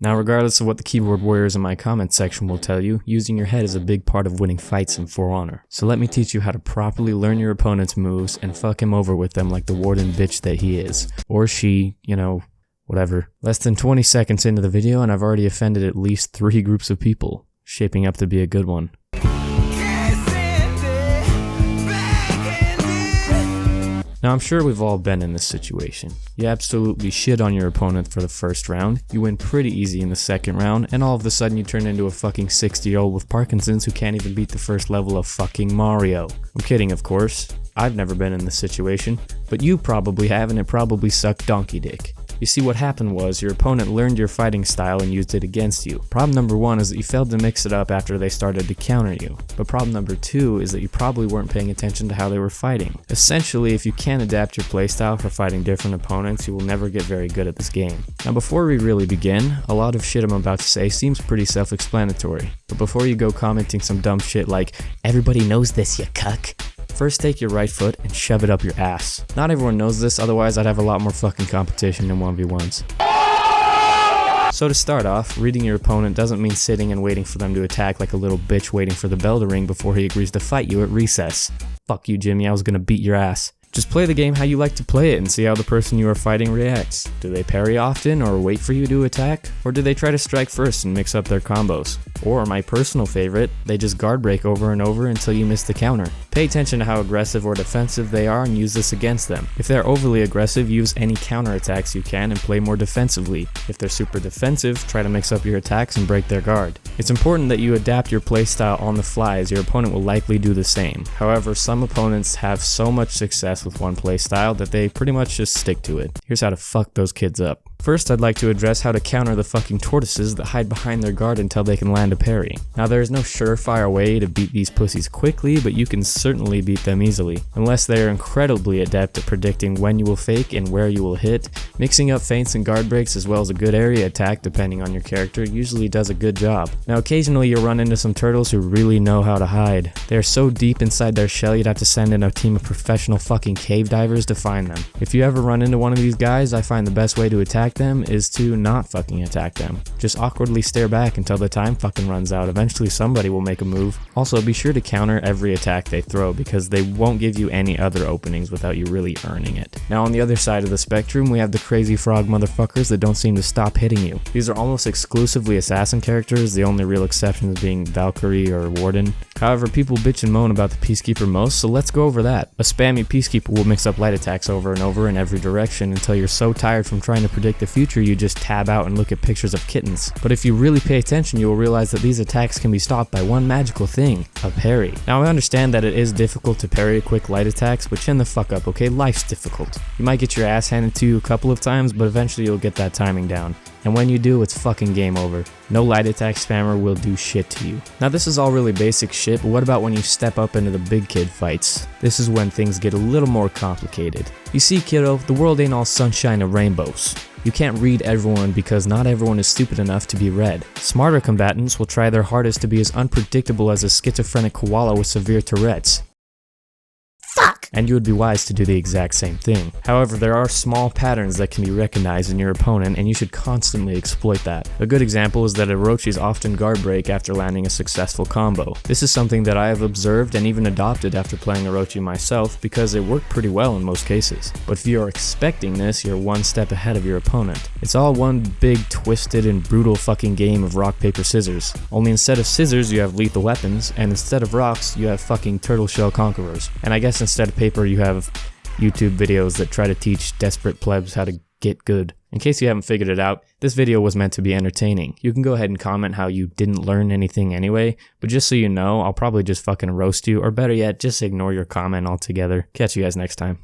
Now, regardless of what the keyboard warriors in my comment section will tell you, using your head is a big part of winning fights in For Honor. So let me teach you how to properly learn your opponent's moves and fuck him over with them like the warden bitch that he is. Or she, you know, whatever. Less than 20 seconds into the video and I've already offended at least 3 groups of people. Shaping up to be a good one. Now, I'm sure we've all been in this situation. You absolutely shit on your opponent for the first round, you win pretty easy in the second round, and all of a sudden you turn into a fucking 60-year-old with Parkinson's who can't even beat the first level of fucking Mario. I'm kidding, of course. I've never been in this situation, but you probably have, and it probably sucked donkey dick. You see, what happened was your opponent learned your fighting style and used it against you. Problem number 1 is that you failed to mix it up after they started to counter you. But problem number 2 is that you probably weren't paying attention to how they were fighting. Essentially, if you can't adapt your playstyle for fighting different opponents, you will never get very good at this game. Now, before we really begin, a lot of shit I'm about to say seems pretty self-explanatory. But before you go commenting some dumb shit like, "Everybody knows this, you cuck," first take your right foot and shove it up your ass. Not everyone knows this, otherwise I'd have a lot more fucking competition in 1v1s. So to start off, reading your opponent doesn't mean sitting and waiting for them to attack like a little bitch waiting for the bell to ring before he agrees to fight you at recess. Fuck you, Jimmy, I was gonna beat your ass. Just play the game how you like to play it and see how the person you are fighting reacts. Do they parry often or wait for you to attack? Or do they try to strike first and mix up their combos? Or, my personal favorite, they just guard break over and over until you miss the counter. Pay attention to how aggressive or defensive they are and use this against them. If they're overly aggressive, use any counter attacks you can and play more defensively. If they're super defensive, try to mix up your attacks and break their guard. It's important that you adapt your playstyle on the fly, as your opponent will likely do the same. However, some opponents have so much success with one playstyle that they pretty much just stick to it. Here's how to fuck those kids up. First, I'd like to address how to counter the fucking tortoises that hide behind their guard until they can land a parry. Now, there is no surefire way to beat these pussies quickly, but you can certainly beat them easily. Unless they are incredibly adept at predicting when you will fake and where you will hit, mixing up feints and guard breaks as well as a good area attack depending on your character usually does a good job. Now, occasionally you'll run into some turtles who really know how to hide. They are so deep inside their shell you'd have to send in a team of professional fucking cave divers to find them. If you ever run into one of these guys, I find the best way to attack them is to not fucking attack them. Just awkwardly stare back until the time fucking runs out. Eventually somebody will make a move. Also, be sure to counter every attack they throw because they won't give you any other openings without you really earning it. Now, on the other side of the spectrum, we have the crazy frog motherfuckers that don't seem to stop hitting you. These are almost exclusively assassin characters, the only real exceptions being Valkyrie or Warden. However, people bitch and moan about the Peacekeeper most, so let's go over that. A spammy Peacekeeper will mix up light attacks over and over in every direction until you're so tired from trying to predict the future you just tab out and look at pictures of kittens. But if you really pay attention, you will realize that these attacks can be stopped by one magical thing, a parry. Now, I understand that it is difficult to parry quick light attacks, but chin the fuck up, okay? Life's difficult. You might get your ass handed to you a couple of times, but eventually you'll get that timing down. And when you do, it's fucking game over. No light attack spammer will do shit to you. Now, this is all really basic shit, but what about when you step up into the big kid fights? This is when things get a little more complicated. You see, kiddo, the world ain't all sunshine and rainbows. You can't read everyone because not everyone is stupid enough to be read. Smarter combatants will try their hardest to be as unpredictable as a schizophrenic koala with severe Tourette's. Fuck! And you would be wise to do the exact same thing. However, there are small patterns that can be recognized in your opponent and you should constantly exploit that. A good example is that Orochis often guard break after landing a successful combo. This is something that I have observed and even adopted after playing Orochi myself because it worked pretty well in most cases. But if you are expecting this, you're one step ahead of your opponent. It's all one big twisted and brutal fucking game of rock, paper, scissors. Only instead of scissors you have lethal weapons, and instead of rocks you have fucking turtle shell conquerors. And I guess instead of paper you have YouTube videos that try to teach desperate plebs how to get good. In case you haven't figured it out, this video was meant to be entertaining. You can go ahead and comment how you didn't learn anything anyway, but just so you know, I'll probably just fucking roast you, or better yet, just ignore your comment altogether. Catch you guys next time.